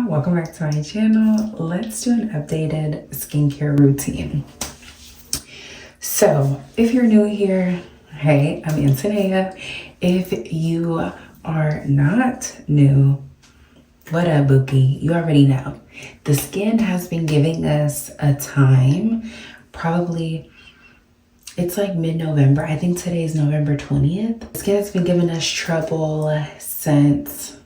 welcome back to my channel. Let's do an updated skincare routine. So if you're new here, hey, I'm Antonayah. If you are not new, what up, Bookie? You already know. The skin has been giving us a time, probably, it's like mid-November. I think today is November 20th. The skin has been giving us trouble since,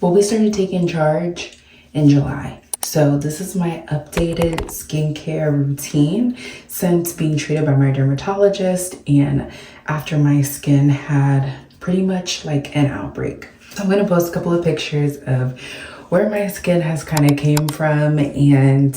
well, we started taking charge in July. So this is my updated skincare routine since being treated by my dermatologist and after my skin had pretty much like an outbreak. So I'm gonna post a couple of pictures of where my skin has kind of came from and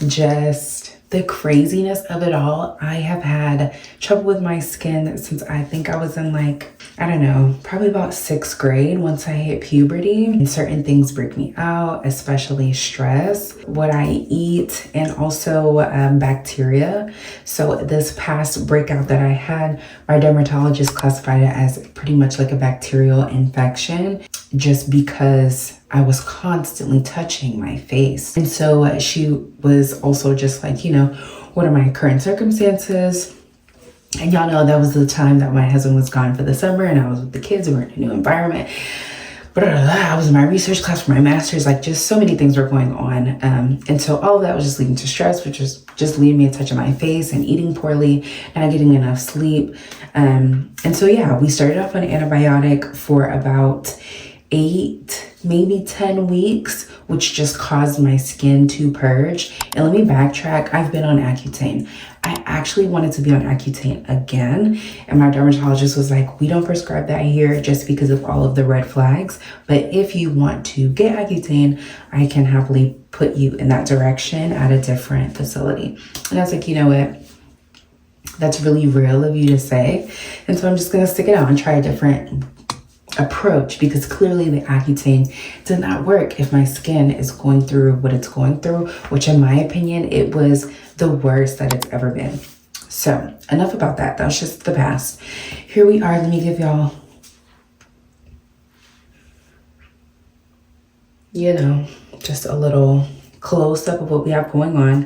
just the craziness of it all. I have had trouble with my skin since I think I was in like, I don't know, probably about 6th grade. Once I hit puberty, and certain things break me out, especially stress, what I eat, and also bacteria. So this past breakout that I had, my dermatologist classified it as pretty much like a bacterial infection just because I was constantly touching my face. And so she was also just like, you know, what are my current circumstances? And y'all know that was the time that my husband was gone for the summer and I was with the kids. We were in a new environment. But I was in my research class for my master's, like just so many things were going on. And so all of that was just leading to stress, which was just leading me to touching my face and eating poorly, not getting enough sleep. And so, yeah, we started off on an antibiotic for about 8, maybe 10 weeks, which just caused my skin to purge. And let me backtrack. I've been on Accutane. I actually wanted to be on Accutane again. And my dermatologist was like, we don't prescribe that here just because of all of the red flags. But if you want to get Accutane, I can happily put you in that direction at a different facility. And I was like, you know what? That's really real of you to say. And so I'm just going to stick it out and try a different approach because clearly the Accutane did not work if my skin is going through what it's going through, which in my opinion, it was the worst that it's ever been. So enough about that. That was just the past. Here we are. Let me give y'all, you know, just a little close up of what we have going on.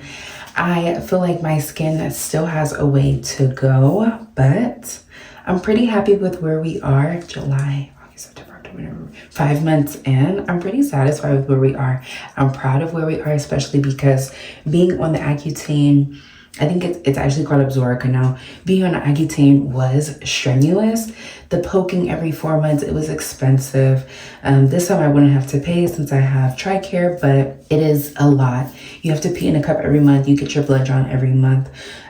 I feel like my skin still has a way to go, but I'm pretty happy with where we are. July, August, September, October, November, 5 months in. I'm pretty satisfied with where we are. I'm proud of where we are, especially because being on the Accutane, I think it's actually called Absorica now. Being on the Accutane was strenuous. The poking every 4 months, it was expensive. This time I wouldn't have to pay since I have TRICARE, but it is a lot. You have to pee in a cup every month. You get your blood drawn every month.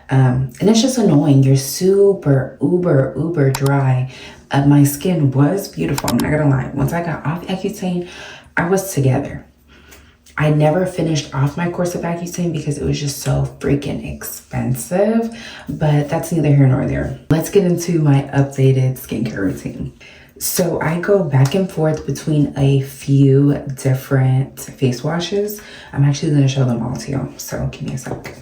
And it's just annoying. You're super, uber dry. My skin was beautiful. I'm not gonna lie. Once I got off Accutane, I was together. I never finished off my course of Accutane because it was just so freaking expensive, but that's neither here nor there. Let's get into my updated skincare routine. So I go back and forth between a few different face washes. I'm actually gonna show them all to you, so give me a sec.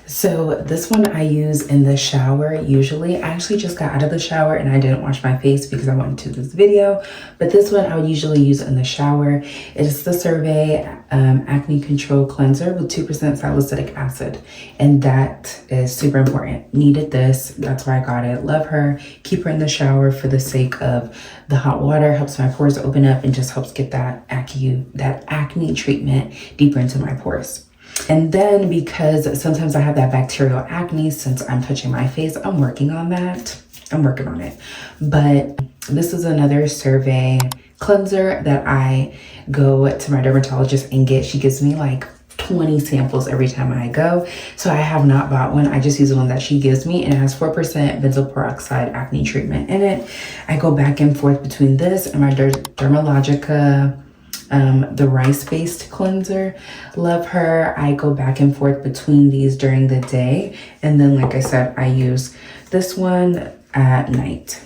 So this one I use in the shower usually. I actually just got out of the shower and I didn't wash my face because I went to this video. But this one I would usually use in the shower. It is the Survey Acne Control Cleanser with 2% salicylic acid. And that is super important. Needed this. That's why I got it. Love her. Keep her in the shower for the sake of the hot water. Helps my pores open up and just helps get that acne treatment deeper into my pores. And then because sometimes I have that bacterial acne since I'm touching my face, I'm working on that. I'm working on it. But this is another Survey cleanser that I go to my dermatologist and get. She gives me like 20 samples every time I go. So I have not bought one. I just use the one that she gives me and it has 4% benzoyl peroxide acne treatment in it. I go back and forth between this and my Dermalogica the rice-based cleanser. Love her. I go back and forth between these during the day. And then, like I said, I use this one at night.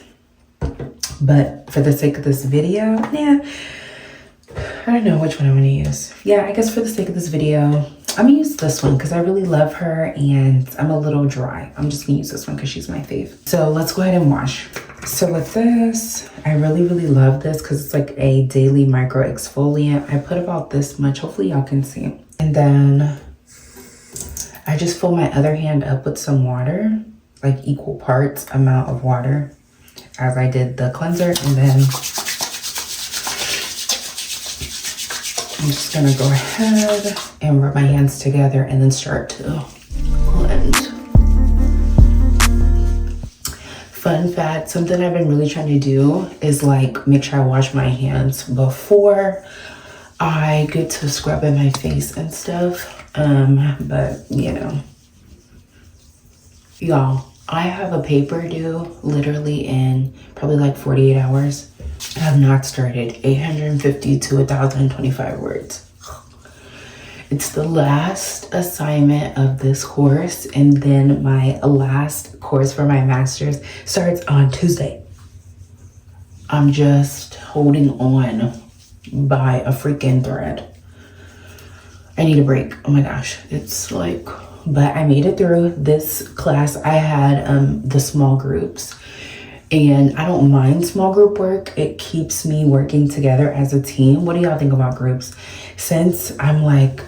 But for the sake of this video, yeah, I don't know which one I want to use. Yeah, I guess for the sake of this video, I'm gonna use this one because I really love her and I'm a little dry. I'm just gonna use this one because she's my fave. So let's go ahead and wash. So with this, I really love this because it's like a daily micro exfoliant. I put about this much, hopefully y'all can see. And then I just fill my other hand up with some water, like equal parts amount of water as I did the cleanser. And then I'm just gonna go ahead and rub my hands together and then start to blend. Fun fact, something I've been really trying to do is like make sure I wash my hands before I get to scrubbing my face and stuff. But you know, y'all, I have a paper due literally in probably like 48 hours. I have not started. 850 to 1,025 words. It's the last assignment of this course, and then my last course for my master's starts on Tuesday. I'm just holding on by a freaking thread. I need a break. Oh my gosh, it's like, but I made it through this class. I had the small groups, and I don't mind small group work. It keeps me working together as a team. What do y'all think about groups? Since I'm like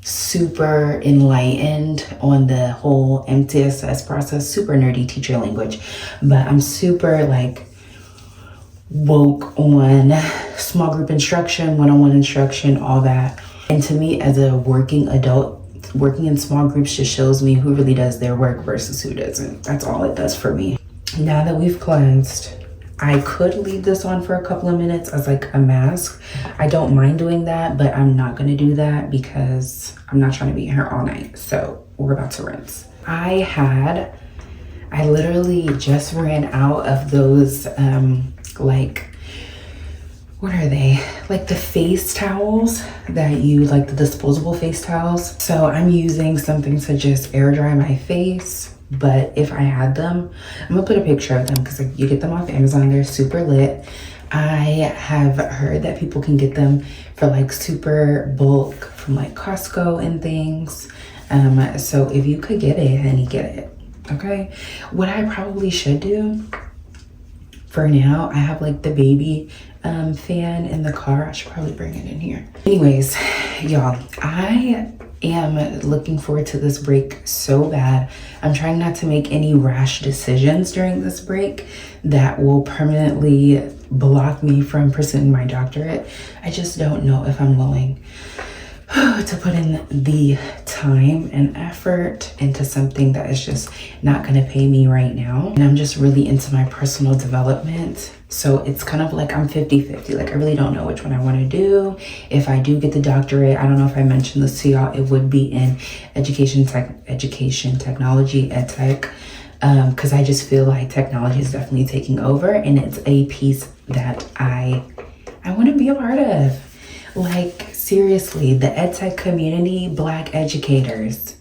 super enlightened on the whole MTSS process, super nerdy teacher language, but I'm super like woke on small group instruction, one-on-one instruction, all that. And to me, as a working adult, working in small groups just shows me who really does their work versus who doesn't. That's all it does for me. Now that we've cleansed, I could leave this on for a couple of minutes as like a mask. I don't mind doing that, but I'm not gonna do that because I'm not trying to be here all night. So we're about to rinse. I literally just ran out of those like, what are they? Like the face towels that you, like the disposable face towels. So I'm using something to just air dry my face. But if I had them, I'm gonna put a picture of them because you get them off Amazon. They're super lit. I have heard that people can get them for like super bulk from like Costco and things. So if you could get it, honey, get it. Okay. What I probably should do for now, I have like the baby fan in the car. I should probably bring it in here. Anyways, y'all, I am looking forward to this break so bad. I'm trying not to make any rash decisions during this break that will permanently block me from pursuing my doctorate. I just don't know if I'm willing to put in the time and effort into something that is just not going to pay me right now. And I'm just really into my personal development. So it's kind of like I'm 50-50. Like I really don't know which one I want to do. If I do get the doctorate, I don't know if I mentioned this to y'all, it would be in education technology, ed tech. Because I just feel like technology is definitely taking over, and it's a piece that I want to be a part of. Like seriously, the ed tech community, Black educators,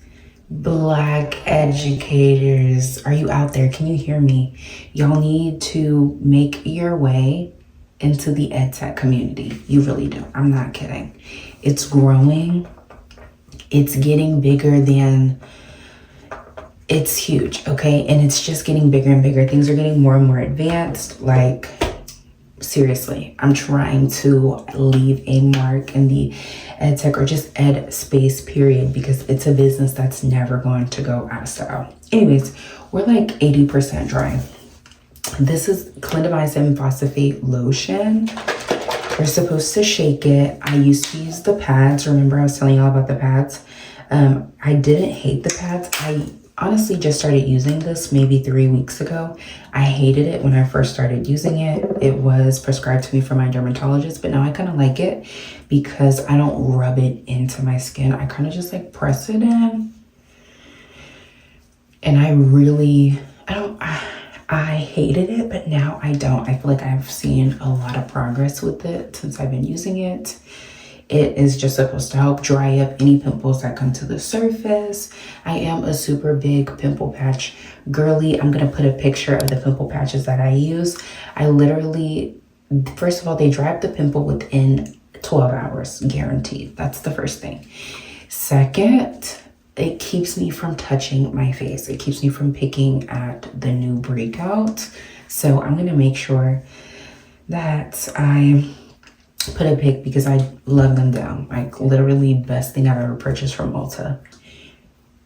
are you out there? Can you hear me? Y'all need to make your way into the ed tech community. You really do. I'm not kidding. It's growing. It's getting bigger than, it's huge, okay? And it's just getting bigger and bigger. Things are getting more and more advanced. Like, seriously, I'm trying to leave a mark in the ed tech or just ed space period, because it's a business that's never going to go out of style. Anyways, we're like 80% dry. This is clindamycin phosphate lotion. We're supposed to shake it. I used to use the pads. Remember I was telling y'all about the pads? I didn't hate the pads. I honestly just started using this maybe 3 weeks ago. I hated it when I first started using it. It was prescribed to me from my dermatologist, but now I kind of like it because I don't rub it into my skin. I kind of just like press it in. And I hated it, but now I don't. I feel like I've seen a lot of progress with it since I've been using it. It is just supposed to help dry up any pimples that come to the surface. I am a super big pimple patch girly. I'm gonna put a picture of the pimple patches that I use. I literally, first of all, they dry up the pimple within 12 hours, guaranteed. That's the first thing. Second, it keeps me from touching my face. It keeps me from picking at the new breakout. So I'm gonna make sure that I put a pic because I love them down. Like literally best thing I've ever purchased from Ulta.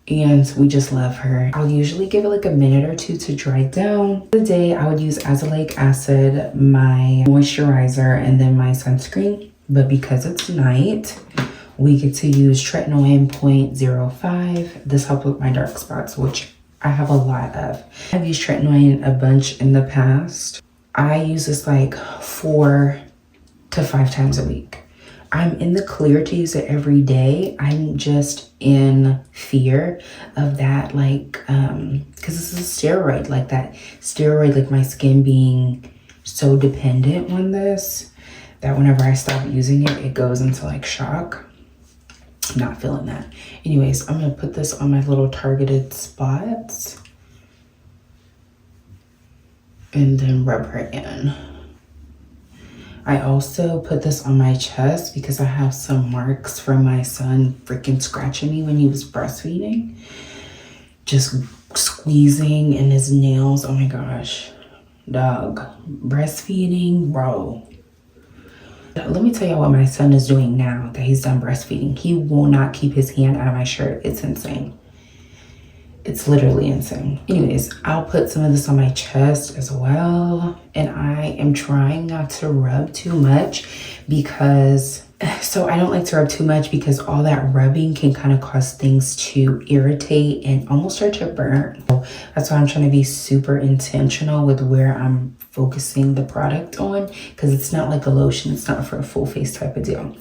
And we just love her. I'll usually give it like a minute or two to dry down. The day I would use azelaic acid, my moisturizer, and then my sunscreen. But because it's night, we get to use tretinoin 0.05. This helps with my dark spots, which I have a lot of. I've used tretinoin a bunch in the past. I use this like 4 to 5 times a week. I'm in the clear to use it every day. I'm just in fear of that, like, because this is a steroid, like that steroid, like my skin being so dependent on this that whenever I stop using it, it goes into like shock. I'm not feeling that. Anyways, I'm gonna put this on my little targeted spots and then rub her in. I also put this on my chest because I have some marks from my son freaking scratching me when he was breastfeeding. Just squeezing in his nails. Oh my gosh. Dog. Breastfeeding, bro. Let me tell you what my son is doing now that he's done breastfeeding. He will not keep his hand out of my shirt. It's insane. It's literally insane. Anyways, I'll put some of this on my chest as well. And I am trying not to rub too much because, so I don't like to rub too much because all that rubbing can kind of cause things to irritate and almost start to burn. So that's why I'm trying to be super intentional with where I'm focusing the product on, because it's not like a lotion. It's not for a full face type of deal.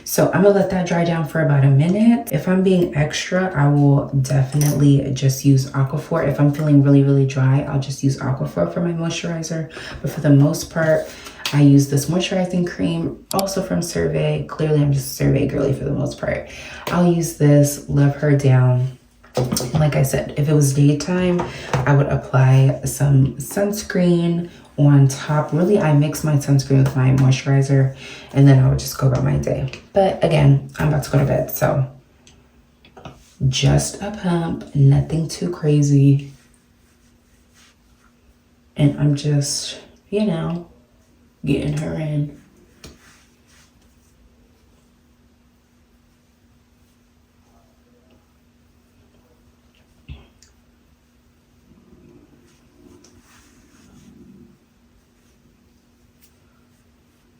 So I'm gonna let that dry down for about a minute. If I'm being extra, I will definitely just use Aquaphor. If I'm feeling really, really dry, I'll just use Aquaphor for my moisturizer. But for the most part, I use this moisturizing cream, also from Survey. Clearly, I'm just a Survey girly for the most part. I'll use this, love her down. And like I said, if it was daytime, I would apply some sunscreen on top. Really, I mix my sunscreen with my moisturizer and then I would just go about my day. But again, I'm about to go to bed, so just a pump, nothing too crazy. And I'm just, you know, getting her in.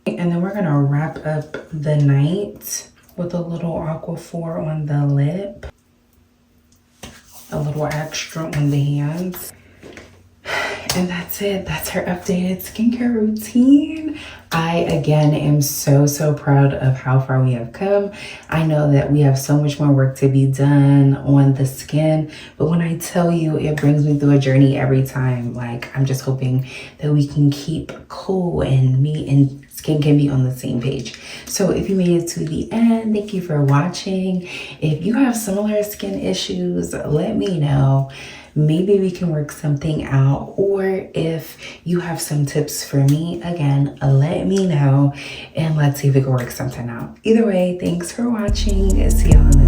And then we're gonna wrap up the night with a little Aquaphor on the lip, a little extra on the hands. And that's it. That's her updated skincare routine. I, again, am so, so proud of how far we have come. I know that we have so much more work to be done on the skin, but when I tell you, it brings me through a journey every time. Like, I'm just hoping that we can keep cool and me and skin can be on the same page. So if you made it to the end, thank you for watching. If you have similar skin issues, let me know. Maybe we can work something out, or if you have some tips for me, again, let me know and let's see if we can work something out. Either way, thanks for watching. See y'all in the